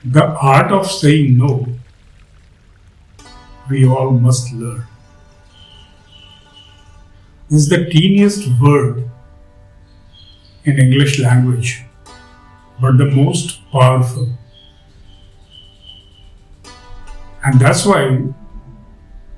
The art of saying no, we all must learn. This is the teeniest word in English language, but the most powerful. And that's why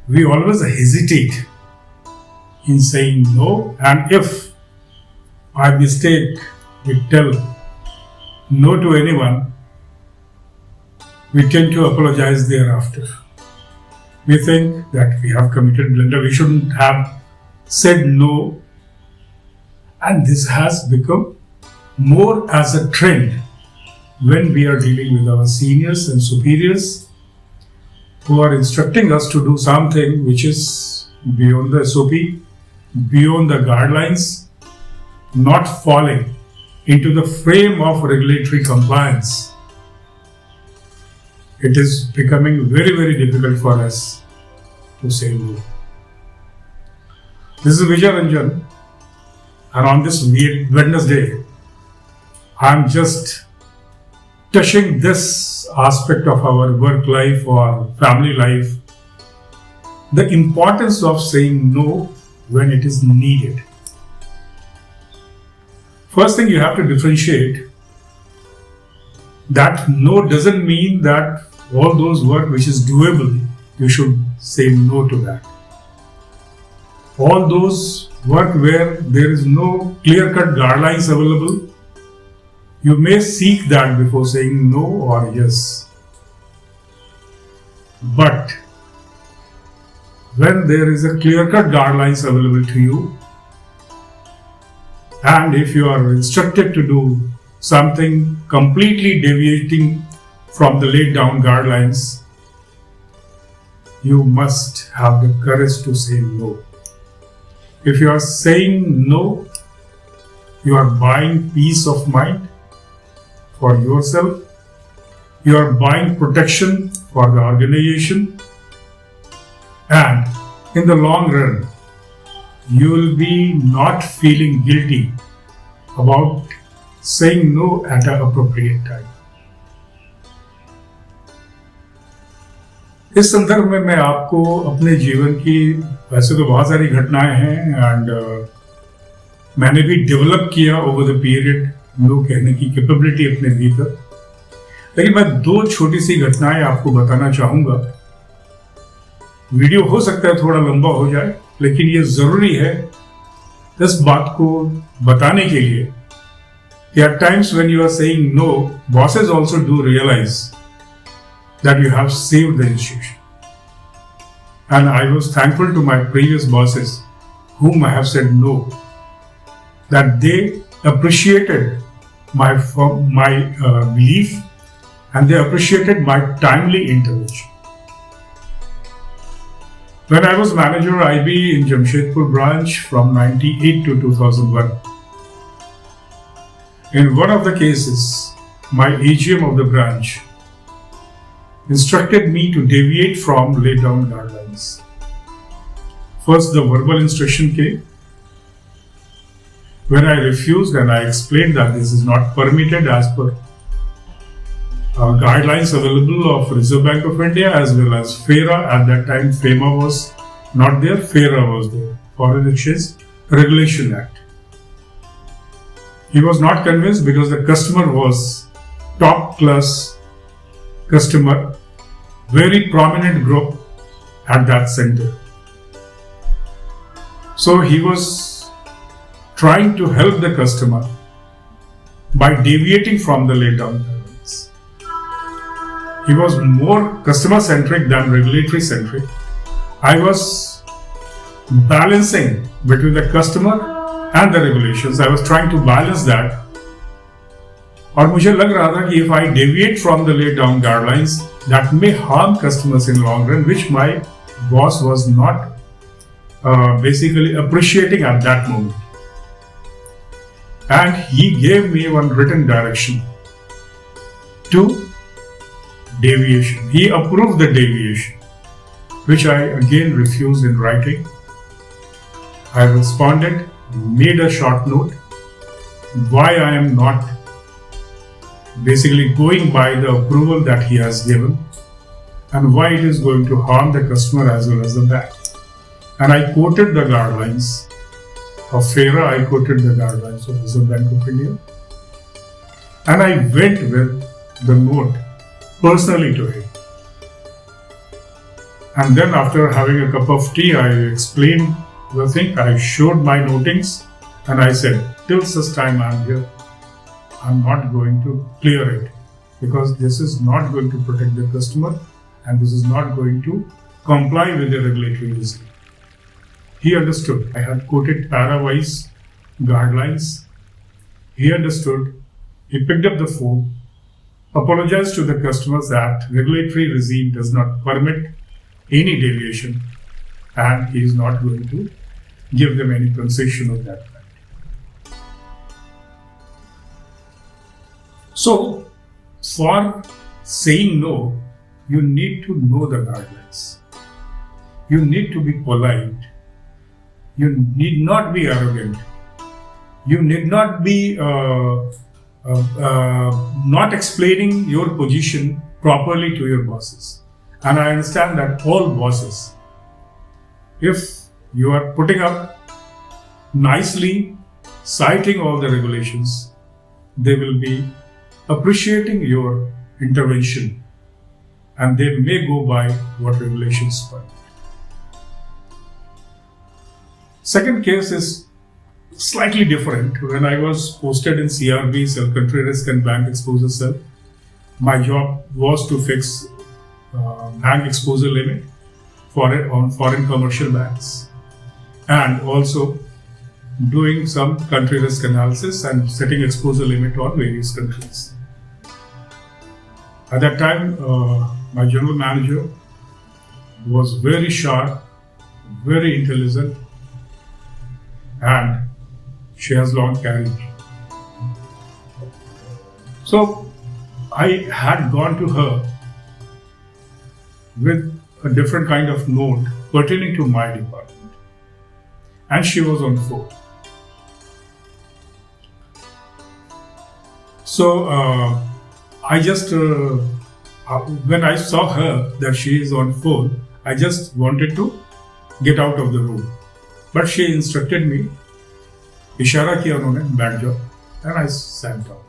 we always hesitate in saying no, and if by mistake we tell no to anyone, we tend to apologize thereafter. We think that we have committed blunder, we shouldn't have said no, and this has become more as a trend when we are dealing with our seniors and superiors who are instructing us to do something which is beyond the SOP, beyond the guidelines, not falling into the frame of regulatory compliance. It is becoming very, very difficult for us to say no. This is Vijuy Ronjan, and on this Wednesday, I'm just touching this aspect of our work life or family life, the importance of saying no when it is needed. First thing you have to differentiate that no doesn't mean that all those work which is doable, you should say no to that. All those work where there is no clear-cut guidelines available, you may seek that before saying no or yes. But when there is a clear-cut guidelines available to you, and if you are instructed to do something completely deviating from the laid down guidelines, you must have the courage to say no. If you are saying no, you are buying peace of mind for yourself, you are buying protection for the organization, and in the long run, you will be not feeling guilty about saying no at an appropriate time. इस संदर्भ में मैं आपको अपने जीवन की वैसे तो बहुत सारी घटनाएं हैं एंड मैंने भी डेवलप किया ओवर द पीरियड नो कहने की कैपेबिलिटी अपने भीतर, लेकिन मैं दो छोटी सी घटनाएं आपको बताना चाहूंगा. वीडियो हो सकता है थोड़ा लंबा हो जाए, लेकिन ये जरूरी है इस बात को बताने के लिए कि at times when you are saying no, bosses also do realize that you have saved the institution. And I was thankful to my previous bosses whom I have said no, that they appreciated my belief and they appreciated my timely intervention. When I was manager IB in Jamshedpur branch from 98 to 2001, in one of the cases, my AGM of the branch instructed me to deviate from laid down guidelines. First, the verbal instruction came, when I refused and I explained that this is not permitted as per guidelines available of Reserve Bank of India as well as FERA. At that time, FEMA was not there, FERA was there, Foreign Exchange Regulation Act. He was not convinced because the customer was top class customer, very prominent group at that center. So he was trying to help the customer by deviating from the laid down guidelines. He was more customer centric than regulatory centric. I was balancing between the customer and the regulations. I was trying to balance that. और मुझे लग रहा था कि if I deviate from the laid down guidelines, that may harm customers in long run, which my boss was not basically appreciating at that moment. And he gave me one written direction to deviation. He approved the deviation, which I again refused in writing. I responded, made a short note, why I am not basically going by the approval that he has given and why it is going to harm the customer as well as the bank. And I quoted the guidelines of FERA, I quoted the guidelines of Reserve Bank of India, and I went with the note personally to him. And then after having a cup of tea, I explained the thing, I showed my notings, and I said, till such time I am here, I'm not going to clear it, because this is not going to protect the customer and this is not going to comply with the regulatory regime. He understood. I had quoted para-wise guidelines. He understood. He picked up the phone, apologized to the customers that regulatory regime does not permit any deviation and he is not going to give them any concession of that kind. So, for saying no, you need to know the guidelines. You need to be polite. You need not be arrogant. You need not be not explaining your position properly to your bosses. And I understand that all bosses, if you are putting up nicely, citing all the regulations, they will be appreciating your intervention and they may go by what regulations permit. Second case is slightly different. When I was posted in CRB, Cell Country Risk and Bank Exposure Cell, my job was to fix bank exposure limit on foreign commercial banks and also doing some country risk analysis and setting exposure limit on various countries. At that time, my general manager was very sharp, very intelligent, and she has long carriage. So I had gone to her with a different kind of note pertaining to my department, and she was on phone. So I just when I saw her that she is on phone, I just wanted to get out of the room, but she instructed me, इशारा किया उन्होंने, बैठ जाओ, and I sat down.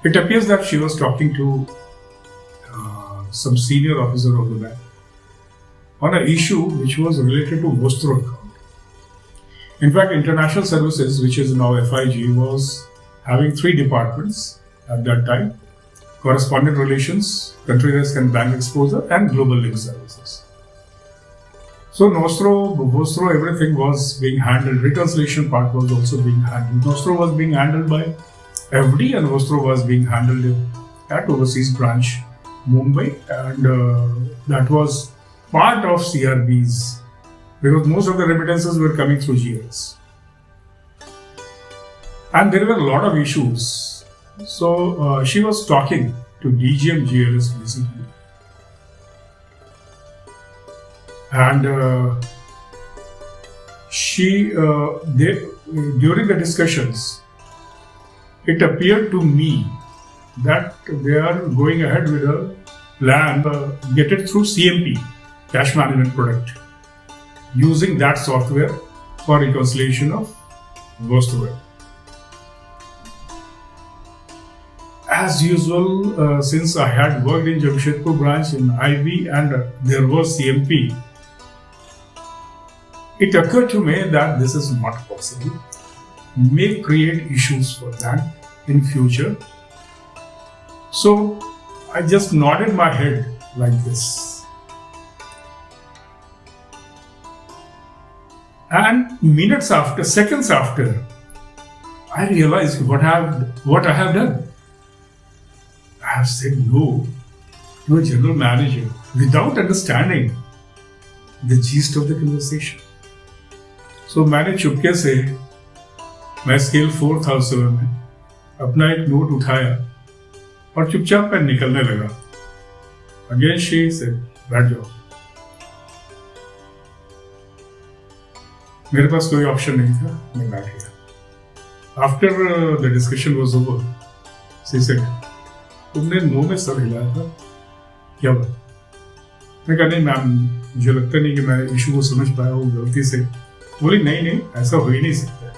It appears that she was talking to some senior officer of the bank on an issue which was related to Vostro account. In fact, International Services, which is now FIG, was having 3 departments at that time: Correspondent Relations, Country Risk and Bank Exposure, and Global Link Services. So Vostro, everything was being handled. Reconciliation part was also being handled. Vostro was being handled by FD and Vostro was being handled at overseas branch Mumbai, and that was part of CRBs because most of the remittances were coming through GLS. And there were a lot of issues. So she was talking to DGM GLS basically. And during the discussions, it appeared to me that they are going ahead with a plan, get it through CMP, cash management product, using that software for reconciliation of Vostro. As usual, since I had worked in Jamshedpur branch in IB and there was CMP, it occurred to me that this is not possible, may create issues for bank in future. So I just nodded my head like this. And minutes after, seconds after, I realized what I have done. I have said no to a general manager without understanding the gist of the conversation. So मैंने चुपके से, मैं scale 4 था उस समय में, अपना एक नोट उठाया और चुपचाप मैं निकलने लगा. Again she said, बैठ जाओ. मेरे पास कोई ऑप्शन नहीं था, मैं बैठ गया. After the discussion was over, she said, तुमने नो में सर हिलाया था, क्या बात? मैं कहा नहीं मैम, मुझे लगता नहीं कि मैं इशू को समझ पाया हूँ गलती से। बोली नहीं, ऐसा हो ही नहीं सकता।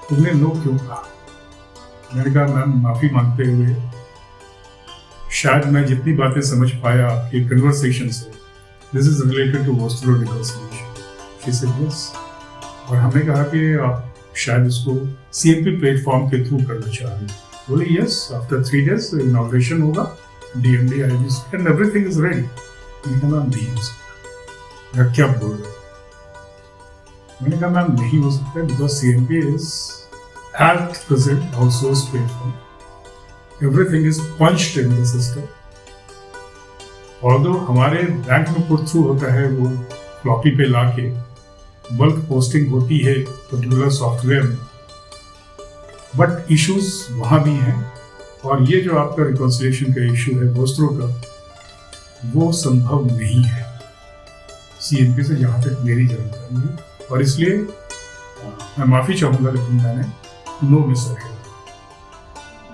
तुमने नो क्यों कहा? मैंने कहा मैम माफी मांगते हुए, शायद मैं जितनी बातें समझ पाया आपकी कन्वर्सेशन से, this is related to vostro reconciliation. She said yes. और हमने कहा कि आप शायद इसको सीएमपी प्लेटफॉर्म के थ्रू करना चाह रहे हैं। बोले यस, आफ्टर 3 days इनॉग्रेशन होगा, DMD ID and everything is ready. मैंने कहा नहीं हो सकता। क्या बोल रहे? मैंने कहा मैम नहीं हो सकता because CMP is at present outsourced platform. Everything is punched in the system. Although हमारे बैंक में पुट थ्रू होता है, वो फ्लॉपी पे लाके बल्क पोस्टिंग होती है पर्टिकुलर सॉफ्टवेयर में, बट इश्यूज वहां भी हैं। और ये जो आपका रिकॉन्सिलिएशन का इशू है वोस्ट्रो का, वो संभव नहीं है सीएमपी से, जहां तक मेरी जानकारी है। और इसलिए मैं माफी चाहूंगा, लेकिन मैंने नो में सर है।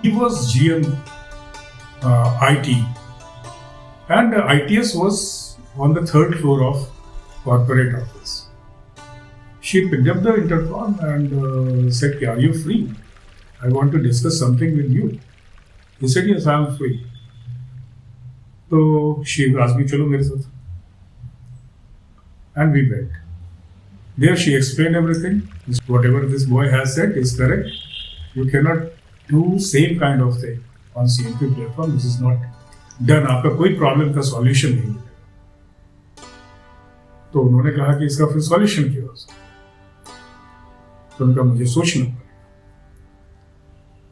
He was GM IT and ITS was on the 3rd floor of corporate office. She picked up the intercom and said, "Are you free? I want to discuss something with you." He said, "Yes, I am free." So she asked me, "चलो मेरे साथ." And we went. There she explained everything. Whatever this boy has said is correct. You cannot do same kind of thing on CMP platform. This is not done. आपका कोई problem का solution नहीं है। तो उन्होंने कहा कि इसका फिर सॉल्यूशन क्या हो सकता? तो उनका मुझे सोचना पड़ेगा।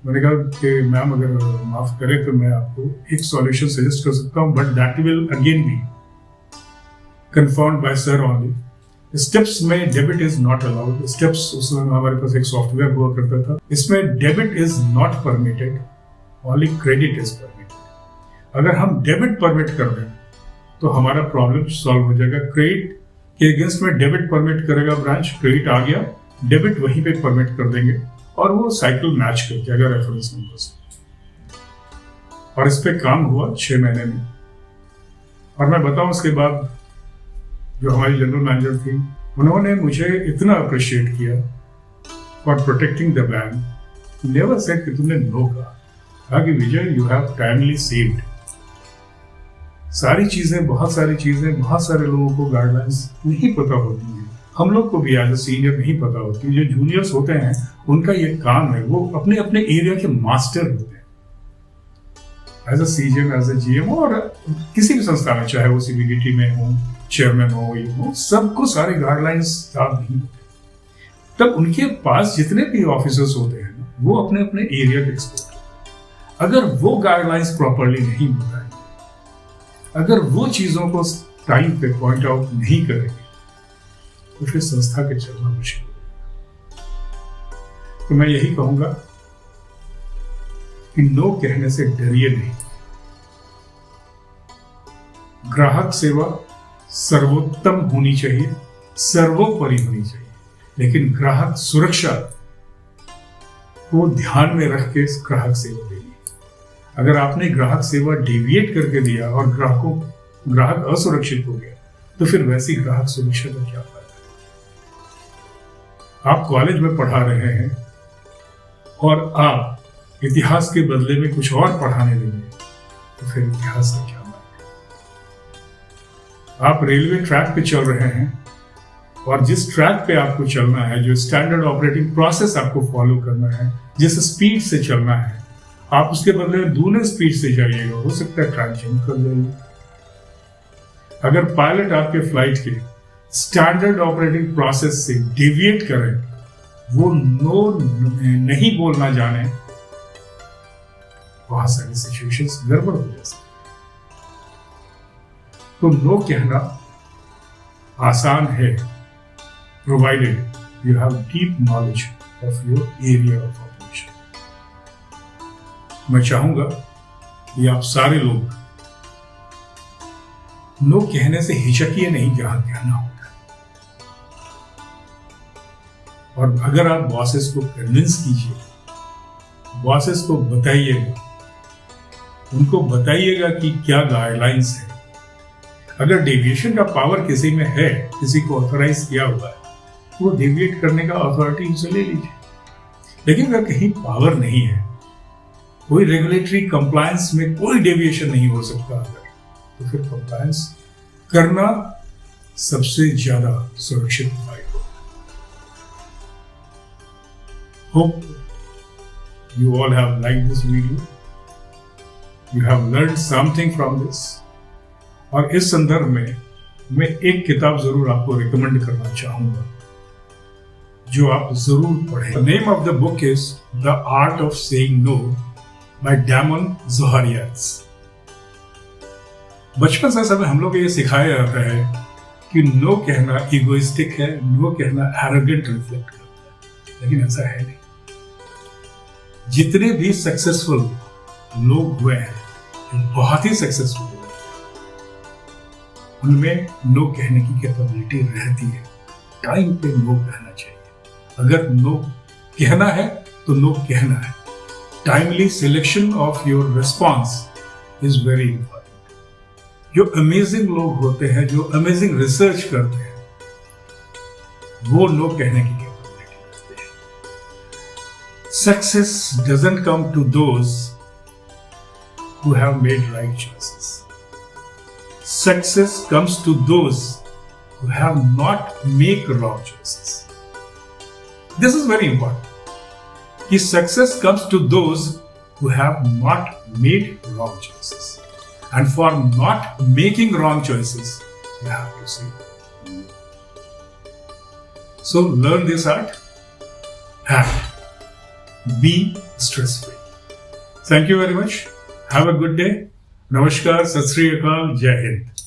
मैंने कहा कि मैम अगर माफ करें तो मैं आपको एक सॉल्यूशन सजेस्ट कर सकता हूँ, but that will again be confirmed by sir only. Steps में debit is not allowed. Steps उसमें हमारे पास एक सॉफ्टवेयर हुआ करता था, इसमें debit is not permitted, only credit is permitted. अगर हम डेबिट परमिट कर दें तो हमारा प्रॉब्लम सॉल्व हो जाएगा। क्रेडिट के अगेंस्ट में डेबिट परमिट करेगा ब्रांच, क्रेडिट आ गया, डेबिट वहीं पे परमिट कर देंगे और वो साइकिल मैच कर जाएगा रेफरेंस नंबर से। और इस पे काम हुआ 6 महीने में। और मैं बताऊं, उसके बाद जो हमारी जनरल मैनेजर थी, उन्होंने मुझे इतना अप्रिशिएट किया for protecting the bank. Never said कि तुमने नो कहा कि विजय यू हैव टाइमली सेव्ड। सारी चीजें, बहुत सारी चीजें, बहुत सारे लोगों को गाइडलाइंस नहीं पता होती हैं। हम लोग को भी एज अ सीनियर नहीं पता होती। जो जूनियर्स होते हैं उनका ये काम है, वो अपने अपने एरिया के मास्टर होते हैं। As a season, as a GM और किसी भी संस्था में, चाहे वो सीबीडीटी में हो, चेयरमैन हो, ये हो, सबको सारे गाइडलाइंस याद नहीं होते। तब उनके पास जितने भी ऑफिसर्स होते हैं वो अपने अपने एरिया के एक्सपर्ट हैं। अगर वो गाइडलाइंस प्रॉपरली नहीं बताएंगे, अगर वो चीजों को टाइम पे पॉइंट आउट नहीं करेंगे, तो फिर संस्था के चलना मुश्किल होगा। तो मैं यही कहूंगा कि नो कहने से डरिए नहीं। ग्राहक सेवा सर्वोत्तम होनी चाहिए, सर्वोपरि होनी चाहिए, लेकिन ग्राहक सुरक्षा को ध्यान में रख के ग्राहक सेवा देनी। अगर आपने ग्राहक सेवा डेविएट करके दिया और ग्राहक असुरक्षित हो गया, तो फिर वैसी ग्राहक सुरक्षा का क्या फायदा? आप कॉलेज में पढ़ा रहे हैं और आप इतिहास के बदले में कुछ और पढ़ाने लगे, तो फिर इतिहास का क्या? आप रेलवे ट्रैक पे चल रहे हैं और जिस ट्रैक पे आपको चलना है, जो स्टैंडर्ड ऑपरेटिंग प्रोसेस आपको फॉलो करना है, जिस स्पीड से चलना है, आप उसके बदले में दूने स्पीड से जाइएगा, हो सकता है ट्रैक जंप कर जाइए। अगर पायलट आपके फ्लाइट के स्टैंडर्ड ऑपरेटिंग प्रोसेस से डेविएट करें, वो नो नहीं बोलना जाने, बहुत सारी सिचुएशंस गड़बड़ हो जा सकती। तो नो कहना आसान है, provided you have deep knowledge of your area of operation. मैं चाहूंगा कि आप सारे लोग नो कहने से हिचकिए नहीं जहां कहना होता है। और अगर आप बॉसेस को कन्विंस कीजिए, बॉसेस को बताइएगा, उनको बताइएगा कि क्या गाइडलाइंस है। अगर डेविएशन का पावर किसी में है, किसी को ऑथराइज किया हुआ है, तो वो डेविएट करने का अथॉरिटी उसे ले लीजिए। लेकिन अगर कहीं पावर नहीं है, कोई रेगुलेटरी कंप्लायंस में कोई डेविएशन नहीं हो सकता अगर, तो फिर कंप्लायंस करना सबसे ज्यादा सुरक्षित उपाय होगा। Hope you all have liked this video. You have learned something from this. और इस संदर्भ में मैं एक किताब जरूर आपको रिकमेंड करना चाहूंगा, जो आप जरूर पढ़ें। The name of the book is The Art of Saying No by Damon Zoharias. बचपन से सब हम लोग ये सिखाया जाता है कि नो कहना इगोइस्टिक है, नो कहना एरोगेंट रिफ्लेक्ट करता है, लेकिन ऐसा है नहीं। जितने भी सक्सेसफुल लोग हुए हैं, बहुत ही सक्सेसफुल हुए हैं, उनमें नो कहने की कैपेबिलिटी रहती है। टाइम पे नो कहना चाहिए। अगर नो कहना है तो नो कहना है। Timely selection of your response is very important. जो अमेजिंग लोग होते हैं, जो अमेजिंग रिसर्च करते हैं, वो नो कहने की Success doesn't come to those who have made right choices. Success comes to those who have not made wrong choices. This is very important. कि success comes to those who have not made wrong choices. And for not making wrong choices, you have to say no. So learn this art and be stress free. Thank you very much. Have a good day. Namaskar, Sat Sri Akal, Jai Hind.